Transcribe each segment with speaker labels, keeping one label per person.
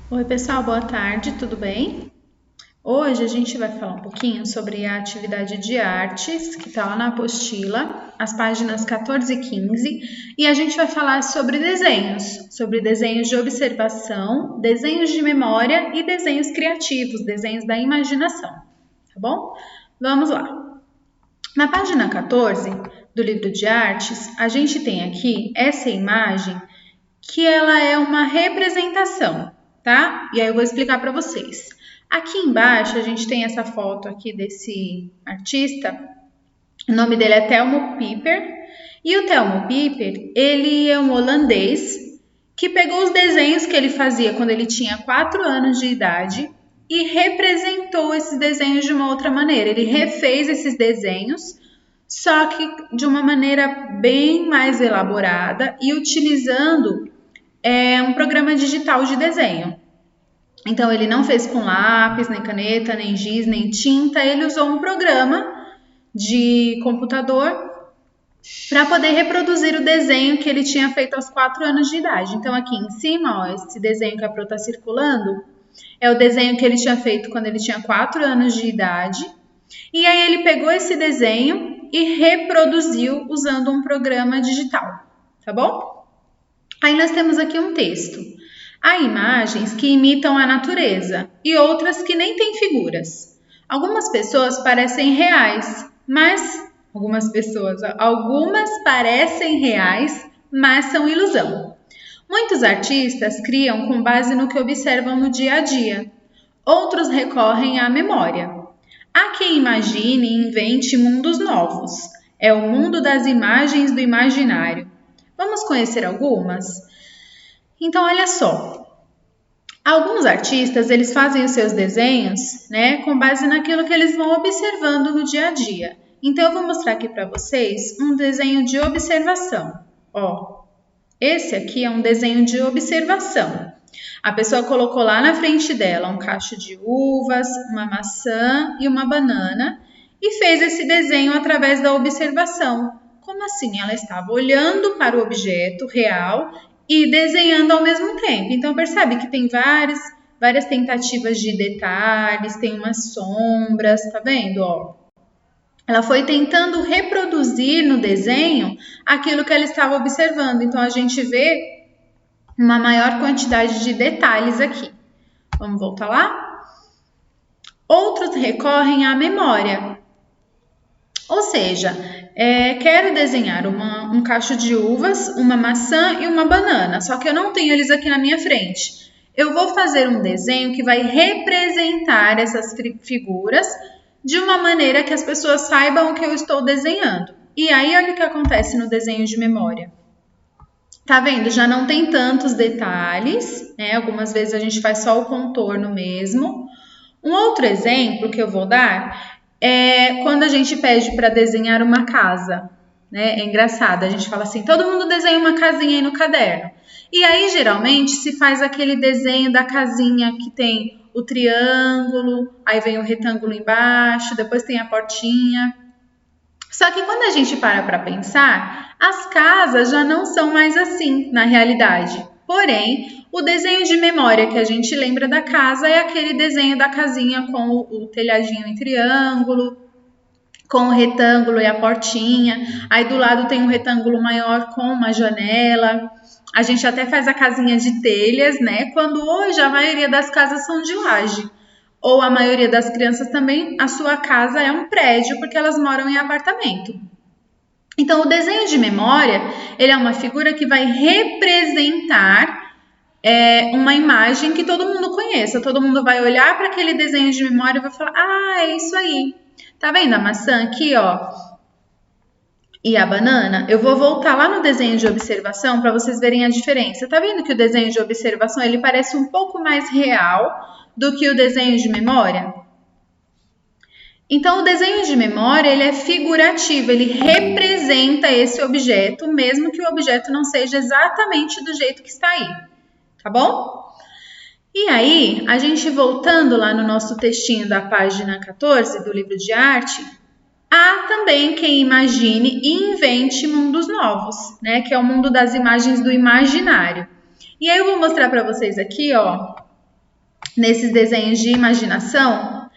Speaker 1: Oi, pessoal, boa tarde, tudo bem? Hoje a gente vai falar um pouquinho sobre a atividade de artes, que está lá na apostila, as páginas 14 e 15, e a gente vai falar sobre desenhos de observação, desenhos de memória e desenhos criativos, desenhos da imaginação, tá bom? Vamos lá. Na página 14 do livro de artes, a gente tem aqui essa imagem que ela é uma representação, tá? E aí eu vou explicar para vocês. Aqui embaixo a gente tem essa foto aqui desse artista. O nome dele é Thelmo Pieper. E o Thelmo Pieper, ele é um holandês que pegou os desenhos que ele fazia quando ele tinha 4 anos de idade e representou esses desenhos de uma outra maneira. Ele refez esses desenhos, só que de uma maneira bem mais elaborada e utilizando um programa digital de desenho. Então, ele não fez com lápis, nem caneta, nem giz, nem tinta. Ele usou um programa de computador para poder reproduzir o desenho que ele tinha feito aos 4 anos de idade. Então, aqui em cima, ó, esse desenho que a Pro está circulando, é o desenho que ele tinha feito quando ele tinha 4 anos de idade. E aí ele pegou esse desenho e reproduziu usando um programa digital, tá bom? Aí nós temos aqui um texto. Há imagens que imitam a natureza e outras que nem têm figuras. Algumas pessoas parecem reais, mas algumas parecem reais, mas são ilusão. Muitos artistas criam com base no que observam no dia a dia. Outros recorrem à memória. Há quem imagine e invente mundos novos. É o mundo das imagens do imaginário. Vamos conhecer algumas? Então, olha só. Alguns artistas, eles fazem os seus desenhos, né, com base naquilo que eles vão observando no dia a dia. Então, eu vou mostrar aqui para vocês um desenho de observação. Ó, esse aqui é um desenho de observação. A pessoa colocou lá na frente dela um cacho de uvas, uma maçã e uma banana e fez esse desenho através da observação. Como assim? Ela estava olhando para o objeto real e desenhando ao mesmo tempo. Então, percebe que tem várias tentativas de detalhes, tem umas sombras, tá vendo? Ó, ela foi tentando reproduzir no desenho aquilo que ela estava observando. Então, a gente vê uma maior quantidade de detalhes aqui. Vamos voltar lá? Outros recorrem à memória. Ou seja, quero desenhar um cacho de uvas, uma maçã e uma banana, só que eu não tenho eles aqui na minha frente. Eu vou fazer um desenho que vai representar essas figuras de uma maneira que as pessoas saibam o que eu estou desenhando. E aí, olha o que acontece no desenho de memória. Tá vendo? Já não tem tantos detalhes, né? Algumas vezes a gente faz só o contorno mesmo. Um outro exemplo que eu vou dar é quando a gente pede para desenhar uma casa, né? É engraçado, a gente fala assim, todo mundo desenha uma casinha aí no caderno. E aí, geralmente, se faz aquele desenho da casinha que tem o triângulo, aí vem o retângulo embaixo, depois tem a portinha. Só que quando a gente para pensar, as casas já não são mais assim na realidade. Porém, o desenho de memória que a gente lembra da casa é aquele desenho da casinha com o telhadinho em triângulo, com o retângulo e a portinha. Aí do lado tem um retângulo maior com uma janela. A gente até faz a casinha de telhas, né? Quando hoje a maioria das casas são de laje. Ou a maioria das crianças também, a sua casa é um prédio, porque elas moram em apartamento. Então, o desenho de memória, ele é uma figura que vai representar uma imagem que todo mundo conheça. Todo mundo vai olhar para aquele desenho de memória e vai falar, ah, é isso aí. Tá vendo a maçã aqui, ó? E a banana? Eu vou voltar lá no desenho de observação para vocês verem a diferença. Tá vendo que o desenho de observação, ele parece um pouco mais real do que o desenho de memória? Então, o desenho de memória, ele é figurativo, ele representa esse objeto, mesmo que o objeto não seja exatamente do jeito que está aí, tá bom? E aí, a gente voltando lá no nosso textinho da página 14 do livro de arte, há também quem imagine e invente mundos novos, né? Que é o mundo das imagens do imaginário. E aí eu vou mostrar para vocês aqui, ó, nesses desenhos de imaginação,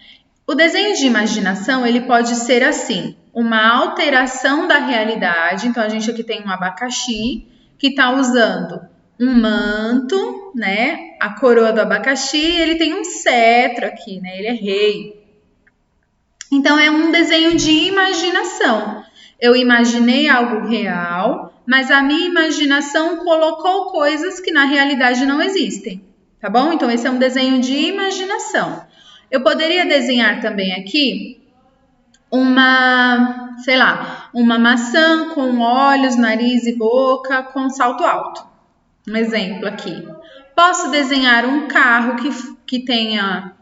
Speaker 1: o desenho de imaginação ele pode ser assim, uma alteração da realidade. Então, a gente aqui tem um abacaxi que está usando um manto, né? A coroa do abacaxi, ele tem um cetro aqui, né? Ele é rei. Então, é um desenho de imaginação. Eu imaginei algo real, mas a minha imaginação colocou coisas que na realidade não existem, tá bom? Então, esse é um desenho de imaginação. Eu poderia desenhar também aqui uma, sei lá, uma maçã com olhos, nariz e boca com salto alto. Um exemplo aqui. Posso desenhar um carro que tenha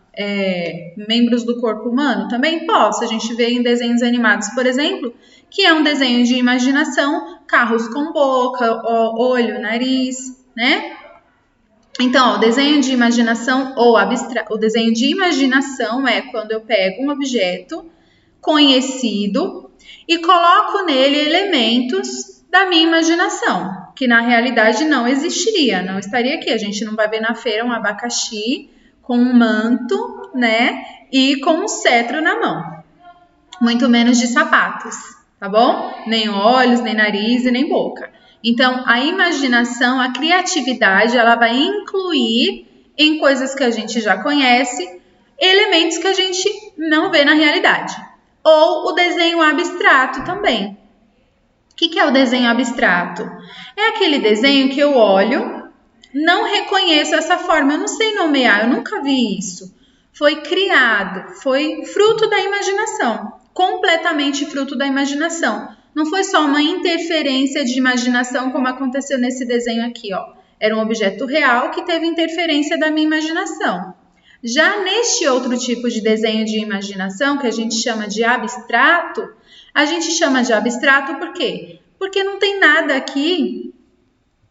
Speaker 1: membros do corpo humano? Também posso. A gente vê em desenhos animados, por exemplo, que é um desenho de imaginação, carros com boca, olho, nariz, né? Então, o desenho de imaginação o desenho de imaginação é quando eu pego um objeto conhecido e coloco nele elementos da minha imaginação, que na realidade não existiria, não estaria aqui. A gente não vai ver na feira um abacaxi com um manto, né, e com um cetro na mão, muito menos de sapatos, tá bom? Nem olhos, nem nariz e nem boca. Então, a imaginação, a criatividade, ela vai incluir em coisas que a gente já conhece, elementos que a gente não vê na realidade. Ou o desenho abstrato também. O que é o desenho abstrato? É aquele desenho que eu olho, não reconheço essa forma, eu não sei nomear, eu nunca vi isso. Foi criado, foi fruto da imaginação, completamente fruto da imaginação. Não foi só uma interferência de imaginação como aconteceu nesse desenho aqui, ó. Era um objeto real que teve interferência da minha imaginação. Já neste outro tipo de desenho de imaginação, que a gente chama de abstrato, a gente chama de abstrato por quê? Porque não tem nada aqui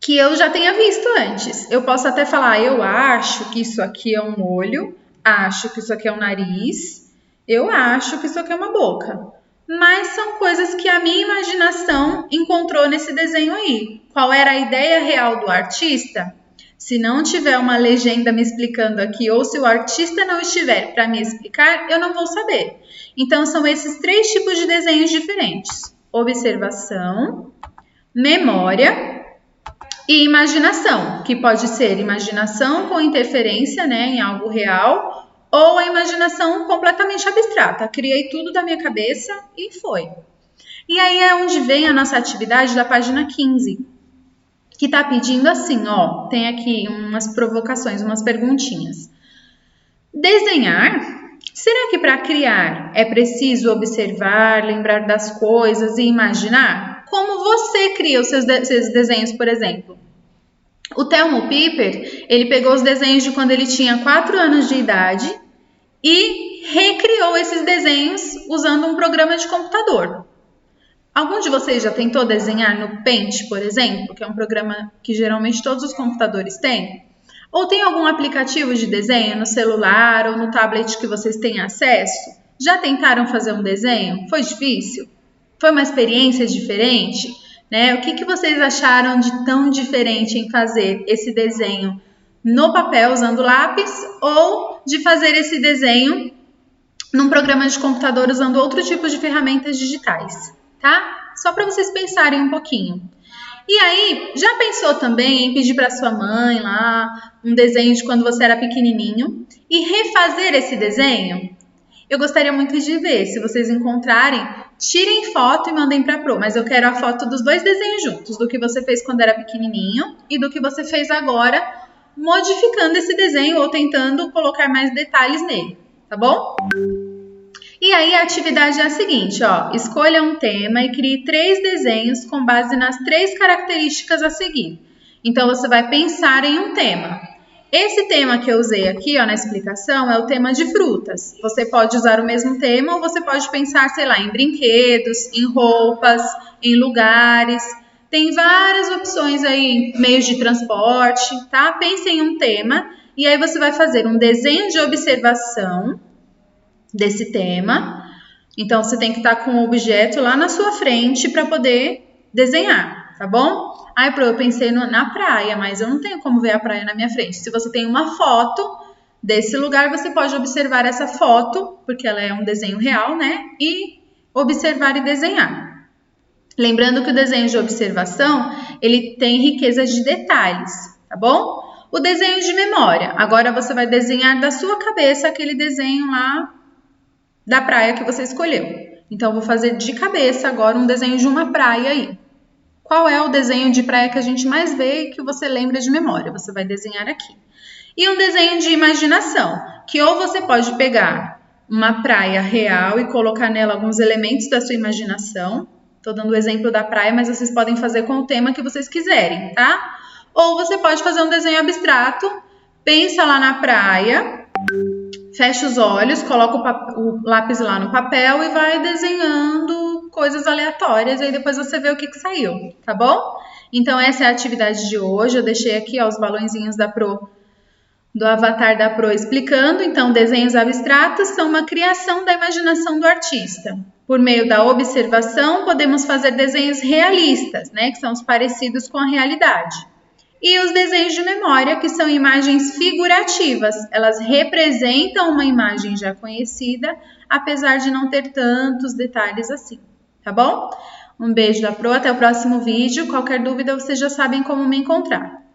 Speaker 1: que eu já tenha visto antes. Eu posso até falar, eu acho que isso aqui é um olho, acho que isso aqui é um nariz, eu acho que isso aqui é uma boca. Mas são coisas que a minha imaginação encontrou nesse desenho aí. Qual era a ideia real do artista? Se não tiver uma legenda me explicando aqui, ou se o artista não estiver para me explicar, eu não vou saber. Então, são esses 3 tipos de desenhos diferentes: observação, memória e imaginação, que pode ser imaginação com interferência, né, em algo real, ou a imaginação completamente abstrata. Criei tudo da minha cabeça e foi. E aí é onde vem a nossa atividade da página 15, que está pedindo assim, ó, tem aqui umas provocações, umas perguntinhas. Desenhar? Será que para criar é preciso observar, lembrar das coisas e imaginar? Como você cria os seus desenhos, por exemplo? O Thelmo Piper, ele pegou os desenhos de quando ele tinha 4 anos de idade e recriou esses desenhos usando um programa de computador. Algum de vocês já tentou desenhar no Paint, por exemplo, que é um programa que geralmente todos os computadores têm? Ou tem algum aplicativo de desenho no celular ou no tablet que vocês têm acesso? Já tentaram fazer um desenho? Foi difícil? Foi uma experiência diferente? Né? O que vocês acharam de tão diferente em fazer esse desenho no papel usando lápis ou de fazer esse desenho num programa de computador usando outro tipo de ferramentas digitais, tá? Só para vocês pensarem um pouquinho. E aí, já pensou também em pedir para sua mãe lá um desenho de quando você era pequenininho e refazer esse desenho? Eu gostaria muito de ver. Se vocês encontrarem, tirem foto e mandem para a Pro. Mas eu quero a foto dos 2 desenhos juntos, do que você fez quando era pequenininho e do que você fez agora, modificando esse desenho ou tentando colocar mais detalhes nele, tá bom? E aí a atividade é a seguinte, ó, escolha um tema e crie 3 desenhos com base nas 3 características a seguir. Então, você vai pensar em um tema. Esse tema que eu usei aqui, ó, na explicação, é o tema de frutas. Você pode usar o mesmo tema ou você pode pensar, sei lá, em brinquedos, em roupas, em lugares. Tem várias opções aí, meios de transporte, tá? Pense em um tema e aí você vai fazer um desenho de observação desse tema. Então, você tem que estar com o objeto lá na sua frente para poder desenhar, tá bom? Eu pensei na praia, mas eu não tenho como ver a praia na minha frente. Se você tem uma foto desse lugar, você pode observar essa foto, porque ela é um desenho real, né? E observar e desenhar. Lembrando que o desenho de observação, ele tem riqueza de detalhes, tá bom? O desenho de memória. Agora você vai desenhar da sua cabeça aquele desenho lá da praia que você escolheu. Então, eu vou fazer de cabeça agora um desenho de uma praia aí. Qual é o desenho de praia que a gente mais vê e que você lembra de memória? Você vai desenhar aqui. E um desenho de imaginação, que ou você pode pegar uma praia real e colocar nela alguns elementos da sua imaginação. Estou dando o exemplo da praia, mas vocês podem fazer com o tema que vocês quiserem, tá? Ou você pode fazer um desenho abstrato, pensa lá na praia, fecha os olhos, coloca o lápis lá no papel e vai desenhando coisas aleatórias, aí depois você vê o que saiu, tá bom? Então essa é a atividade de hoje, eu deixei aqui ó, os balõezinhos da Pro, do avatar da Pro explicando. Então desenhos abstratos são uma criação da imaginação do artista. Por meio da observação, podemos fazer desenhos realistas, né, que são os parecidos com a realidade. E os desenhos de memória, que são imagens figurativas. Elas representam uma imagem já conhecida, apesar de não ter tantos detalhes assim, tá bom? Um beijo da Pro, até o próximo vídeo. Qualquer dúvida, vocês já sabem como me encontrar.